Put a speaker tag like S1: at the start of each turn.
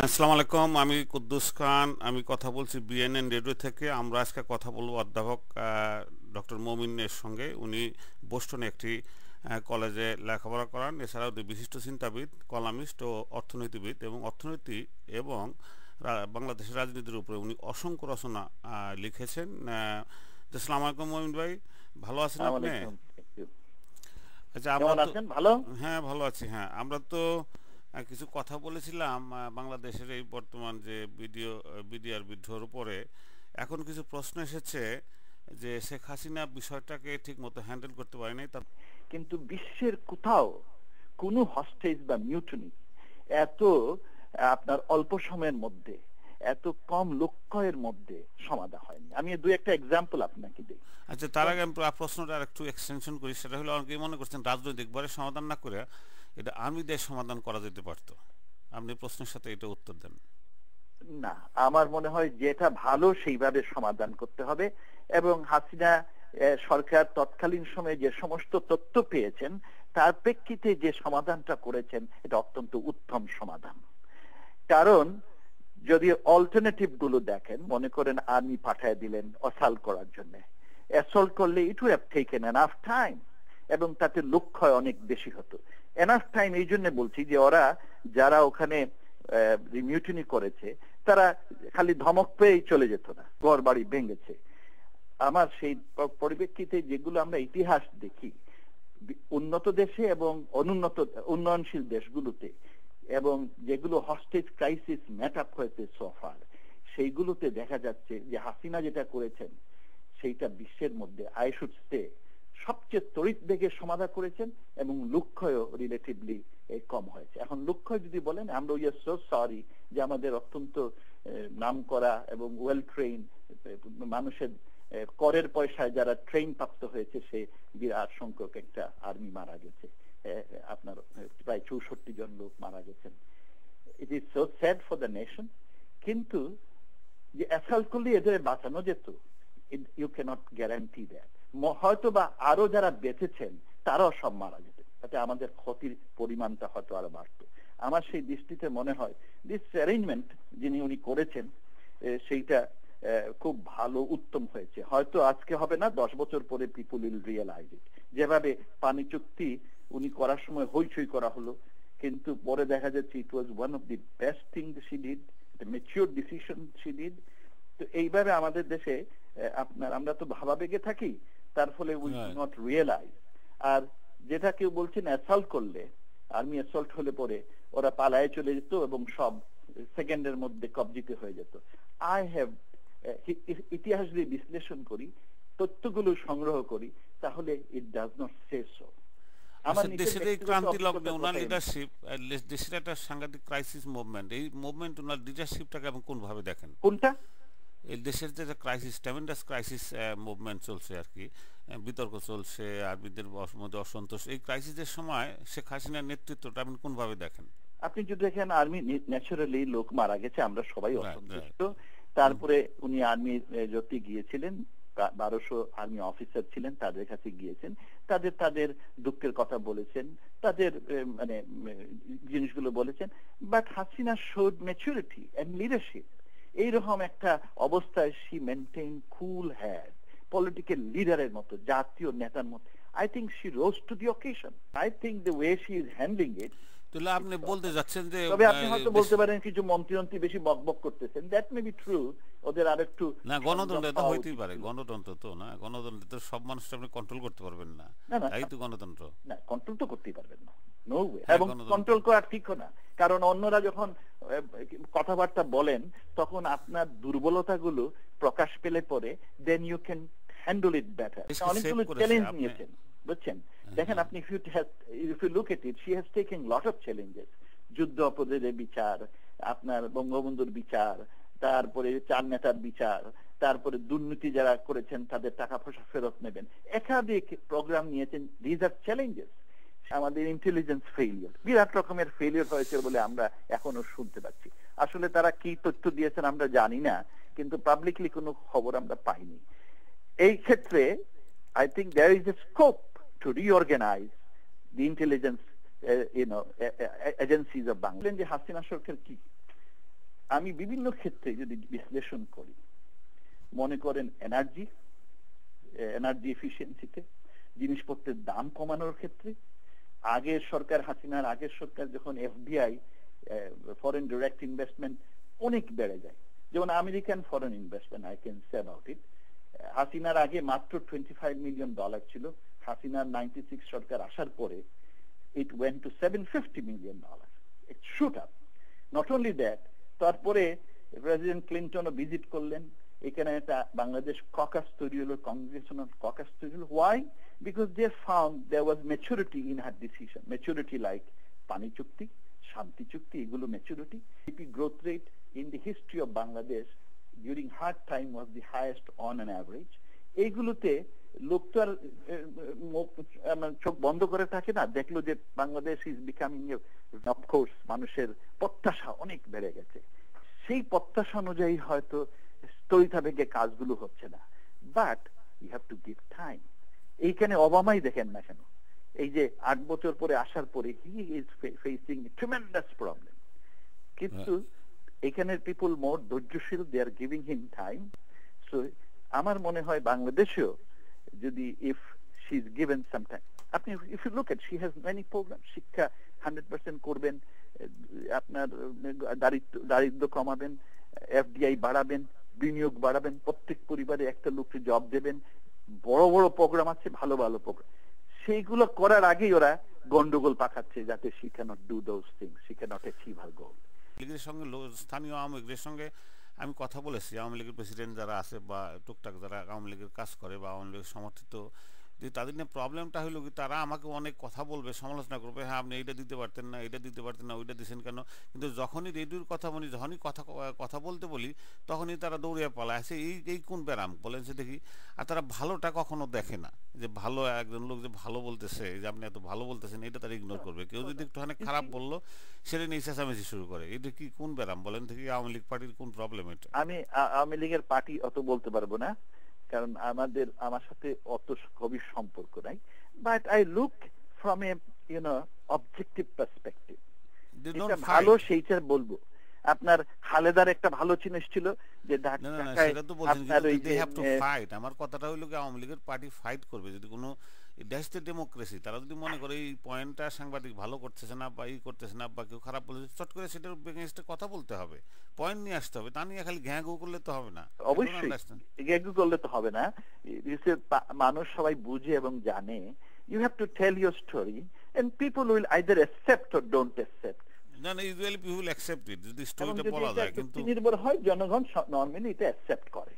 S1: আসসালামু আলাইকুম। আমি কুদ্দুস খান। আমি কথা বলছি বিএনএন রেডিও থেকে। আমরা আজকে কথা বলবো অধ্যাপক ডক্টর মমিনের সঙ্গে। উনি বোস্টনে একটি কলেজে লেখাপড়া করান। এছাড়াও উনি বিশিষ্ট চিন্তাবিদ, কলামিস্ট ও অর্থনীতিবিদ, এবং অর্থনীতি এবং বাংলাদেশের রাজনীতির উপরে উনি অসংখ্য রচনা লিখেছেন। আসসালামু আলাইকুম মমিন ভাই, ভালো আছেন
S2: আসসালামু
S1: আপনি?
S2: আলাইকুম।
S1: আচ্ছা, আমরা
S2: কেমন
S1: তো
S2: আছেন? ভালো?
S1: হ্যাঁ ভালো আছি। হ্যাঁ, আমরা তো কিছু কথা বলেছিলাম বাংলাদেশের এই বর্তমান যে বিডিআর বিদ্রোহের উপরে। এখন কিছু প্রশ্ন এসেছে যে শেখ হাসিনা বিষয়টাকে ঠিক মতো হ্যান্ডেল করতে পারে নাই। তার
S2: কিন্তু বিশ্বের কোথাও কোনো হস্টেজ বা মিউটনি এত আপনার অল্প সময়ের মধ্যে, এত কম লক্ষ্যের মধ্যে সমাধা হয়নি। আমি দুই একটা এক্সাম্পল আপনাকে দিই।
S1: আচ্ছা, তার আগে আমি প্রশ্নটা আর একটু এক্সটেনশন করি। সেটা হলো, অনেকেই মনে করছেন রাজনৈতিকভাবে সমাধান না করে এটা আর্মি দিয়ে সমাধান করা যেতে পারতো। আপনি প্রশ্নের সাথে এটা উত্তর দেন।
S2: না, আমার মনে হয় যেটা ভালো সেইভাবে সমাধান করতে হবে। এবং হাসিনা সরকার তৎকালীন সময়ে যে সমস্ত তথ্য পেয়েছেন তার প্রেক্ষিতে যে সমাধানটা করেছেন এটা অত্যন্ত উত্তম সমাধান। কারণ যদি অল্টারনেটিভ গুলো দেখেন, মনে করেন আর্মি পাঠায় দিলেন অসাল্ট করার জন্য, অ্যাসল্ট করলে it would have taken enough time এবং তাতে লক্ষ্য অনেক বেশি হতো। এনাফ টাইম এই জন্য বলছি যে ওরা যারা ওখানে মিউটিনি করেছে তারা খালি ধমক পেয়েই চলে যেত না, ঘর বাড়ি ভেঙেছে। আমার সেই পরিপ্রেক্ষিতে যেগুলো আমরা ইতিহাস দেখি উন্নত দেশে এবং অনুন্নত উন্নয়নশীল দেশগুলোতে, এবং যেগুলো হস্টেজ ক্রাইসিস মেট আপ হয়েছে সোফার, সেইগুলোতে দেখা যাচ্ছে যে হাসিনা যেটা করেছেন সেইটা বিশ্বের মধ্যে আই শুড সে সবচেয়ে তড়িৎ বেগে সমাধান করেছেন এবং লক্ষ্যও রিলেটিভলি কম হয়েছে। এখন লক্ষ্য যদি বলেন, আমরা উই আর সো সরি যে আমাদের অত্যন্ত নাম করা এবং ওয়েল ট্রেন মানুষের করের পয়সায় যারা ট্রেন প্রাপ্ত হয়েছে সে বিরাট সংখ্যক একটা আর্মি মারা গেছে। আপনার প্রায় 64 জন লোক মারা গেছেন। It is so sad for the nation. কিন্তু যে অ্যাসাল্ট করলে এদের বাঁচানো যেত, ইউ ক্যানট গ্যারান্টি দ্যাট। হয়তো বা আরো যারা বেঁচেছেন তারাও সব মারা যেত, তাতে আমাদের ক্ষতির পরিমাণটা হয়তো আরো বাড়তো। আমার সেই দৃষ্টিতে মনে হয় দিস অ্যারেঞ্জমেন্ট যিনি উনি করেছেন সেইটা খুব ভালো, উত্তম হয়েছে। হয়তো আজকে হবে না, 10 বছর পরে পিপুল উইল রিয়েলাইজ ইট। যেভাবে পানি চুক্তি উনি করার সময় হইচই করা হলো, কিন্তু পরে দেখা যাচ্ছে it was one of the best thing she did, mature decision she did. তো এইভাবে আমাদের দেশে আপনার আমরা তো ভাবাবেগে থাকি, তার ফলে উই ডু নট রিয়েলাইজ। আর যেটা কেউ বলছেন অ্যাসল্ট করলে, আর্মি অ্যাসল্ট হলে পরে ওরা পালায়ে চলে যেত এবং সব সেকেন্ডের মধ্যে কবজিতে হয়ে যেত। আই হ্যাভ ইতিহাস দিয়ে বিশ্লেষণ করি, তথ্যগুলো সংগ্রহ করি, তাহলে it does not say so.
S1: দেশের এই ক্রান্তি লগ্নে ওনার লিডারশিপ, দেশের একটা সাংঘাতিক ক্রাইসিস মুভমেন্ট, এই মুভমেন্ট ওনার লিডারশিপটাকে এবং কোন ভাবে দেখেন?
S2: কোনটা?
S1: এই দেশের যে ক্রাইসিস, ট্রেমেন্ডাস ক্রাইসিস মুভমেন্ট চলছে আর কি, বিতর্ক চলছে, আরবিদের মধ্যে অসন্তোষ, এই ক্রাইসিসের সময় শেখ হাসিনার নেতৃত্বটা আপনি কোন ভাবে দেখেন?
S2: আপনি যদি দেখেন আর্মি ন্যাচারালি লোক মারা গেছে, আমরা সবাই অসন্তুষ্ট। তারপরে উনি আর্মি যতি গিয়েছিলেন, 1200 আর্মি অফিসার ছিলেন, তাদের কাছে গিয়েছেন, তাদের দুঃখের কথা বলেছেন, তাদের মানে জিনিসগুলো বলেছেন। But Hasina showed maturity and leadership. এইরকম একটা অবস্থায় she maintain cool head, political লিডারের মতো, জাতীয় নেতার মতো। I think she rose to the occasion. I think the way she is handling it.
S1: তাহলে আপনি বলতে যাচ্ছেন যে,
S2: তবে আপনি হয়তো বলতে পারেন কিছু মন্ত্রী বেশি বকবক করতেছেন, দ্যাট মে বি ট্রু। ওদের আরেকটু
S1: না, গণতন্ত্র তো হইতেই পারে, গণতন্ত্র তো না, গণতন্ত্র তো সব মানুষটা আপনি কন্ট্রোল করতে পারবেন না, তাই তো গণতন্ত্র।
S2: না, কন্ট্রোল তো করতেই পারবেন না, নো ওয়ে। এবং কন্ট্রোল করা ঠিক না, কারণ অন্যরা যখন কথাবার্তা বলেন তখন আপনার দুর্বলতাগুলো প্রকাশ পেলে পরে then you can handle it better. অনেকগুলো চ্যালেঞ্জ নিয়েছেন, বুঝছেন। দেখেন আপনি if you look at it, she has taken lot of challenges. যুদ্ধ অপরাধের বিচার, আপনার বঙ্গবন্ধুর বিচার, তারপরে 4 নেতার বিচার, তারপরে দুর্নীতি যারা করেছেন তাদের টাকা পয়সা ফেরত নেবেন, একাধিক প্রোগ্রাম নিয়েছেন। These are challenges. আমাদের ইন্টেলিজেন্স ফেইলিয়র, বিরাট রকমের ফেইলিয়র হয়েছে বলে আমরা এখনো শুনতে পাচ্ছি। আসলে তারা কি তথ্য দিয়েছেন আমরা জানি না, কিন্তু পাবলিকলি কোনো খবর আমরা পাইনি। এই ক্ষেত্রে I think there is a scope to reorganize the intelligence agencies of Bangladesh. যে হাসিনা সরকার কি আমি বিভিন্ন ক্ষেত্রে যদি বিশ্লেষণ করি, মনে করেন এনার্জি এফিসিয়েন্সিতে, জিনিসপত্রের দাম কমানোর ক্ষেত্রে। আগের সরকার, হাসিনার আগের সরকার যখন এফডিআই, ফরেন ডিরেক্ট ইনভেস্টমেন্ট অনেক বেড়ে যায়, যেমন American foreign investment, I can say about it, হাসিনার আগে মাত্র $25 মিলিয়ন ছিল। হাসিনার 96 সরকার আসার পরে it went to $750 million. It shoot up. Not only that, তারপরে প্রেসিডেন্ট ক্লিনটনও ভিজিট করলেন, এখানে একটা বাংলাদেশ ককাস তৈরি হলো, কংগ্রেগেশনাল ককাস তৈরি হলো। Why? Because they found there was maturity in her decision. Maturity like পানি চুক্তি, শান্তি চুক্তি, এগুলো maturity. GDP growth rate in the history of Bangladesh during hard time was the highest on an average. এইগুলোতে লোক তো আর চোখ বন্ধ করে থাকে না, দেখলো যে বাংলাদেশ ইজ বিকামিং, অফকোর্স মানুষের প্রত্যাশা অনেক বেড়ে গেছে, সেই প্রত্যাশা অনুযায়ী হয়তো স্থগিতাবেগে কাজগুলো হচ্ছে না, but you have to give time. এইখানে ওবামাই দেখেন না কেন, এই যে 8 বছর পরে আসার পরে he is facing tremendous problem, কিন্তু এখানের পিপল মোর ধৈর্যশীল, they are giving him time. So আমার মনে হয় বাংলাদেশেও যদি if she is given some time, আপনি if you look at she has many program, শিক্ষা 100% করবেন, আপনার দারিদ্র কমাবেন, এফডিআই বাড়াবেন, বিনিয়োগ বাড়াবেন, প্রত্যেক পরিবারে একটা লোককে জব দেবেন, বড় বড় প্রোগ্রাম আছে, ভালো ভালো প্রোগ্রাম, সেইগুলো করার আগেই ওরা গন্ডগোল পাকাচ্ছে যাতে she cannot do those things, she cannot achieve her goal.
S1: লীগের সঙ্গে স্থানীয় আওয়ামী লীগের সঙ্গে আমি কথা বলেছি, আওয়ামী লীগের প্রেসিডেন্ট যারা আছে বা টুকটাক যারা আওয়ামী লীগের কাজ করে বা আওয়ামী লীগের সমর্থিত, যে তাদের নিয়ে প্রবলেমটা হলো কি, তারা আমাকে অনেক কথা বলবে, সমালোচনা করবে, হ্যাঁ আপনি এইটা দিতে পারতেন না, এটা দিতে পারতেন না, ওইটা দিচ্ছেন কেন, কিন্তু যখনই রেডিওর কথা বলি, যখনই কথা বলতে বলি, তখনই তারা দৌড়িয়ে পালায় আসে, এই কোন ব্যারাম বলেন সে দেখি। আর তারা ভালোটা কখনো দেখে না, যে ভালো একজন লোক যে ভালো বলতেছে, যে আপনি এত ভালো বলতেছেন, এটা তারা ইগনোর করবে। কেউ যদি একটুখানি খারাপ বললো, সেটা নিয়ে চেঁচামেচি শুরু করে। এটা কি কোন ব্যারাম বলেন দেখি, আওয়ামী লীগ পার্টির কোন প্রবলেম এটা?
S2: আমি আওয়ামী লীগের পার্টি অত বলতে পারবো না, কারণ আমার সাথে অত গভীর সম্পর্ক নাই, but I look from a objective perspective. এটা ভালো সেইটা বলবো। আপনার খালেদার একটা ভালো জিনিস ছিল যে
S1: আমার কথাটা হইলো কি, আওয়ামী লীগের পার্টি ফাইট করবে যদি কোনো ডেমোক্রেসি, তারা যদি মনে করে এই পয়েন্টটা সাংবাদিক ভালো করতেছে না বা করতেছে না বা কেউ খারাপ বলেছে, চট করে সেটার এগেইনস্টে কথা বলতে হবে, পয়েন্ট নিয়ে আসতে হবে, তা নিয়ে খালি ঘ্যাঁ গু করলে তো হবে না।
S2: অবশ্যই ঘ্যাঁ গু করলে তো হবে না, মানুষ সবাই বুঝে এবং জানে। You have to tell your story and people will either accept or don't accept.
S1: না না, ইউজুয়ালি পিপল অ্যাকসেপ্ট ইট, যদি স্টোরিটা বলা যায়, কিন্তু
S2: নির্ভর হয় জনগণ নরমালি এটা অ্যাকসেপ্ট করে।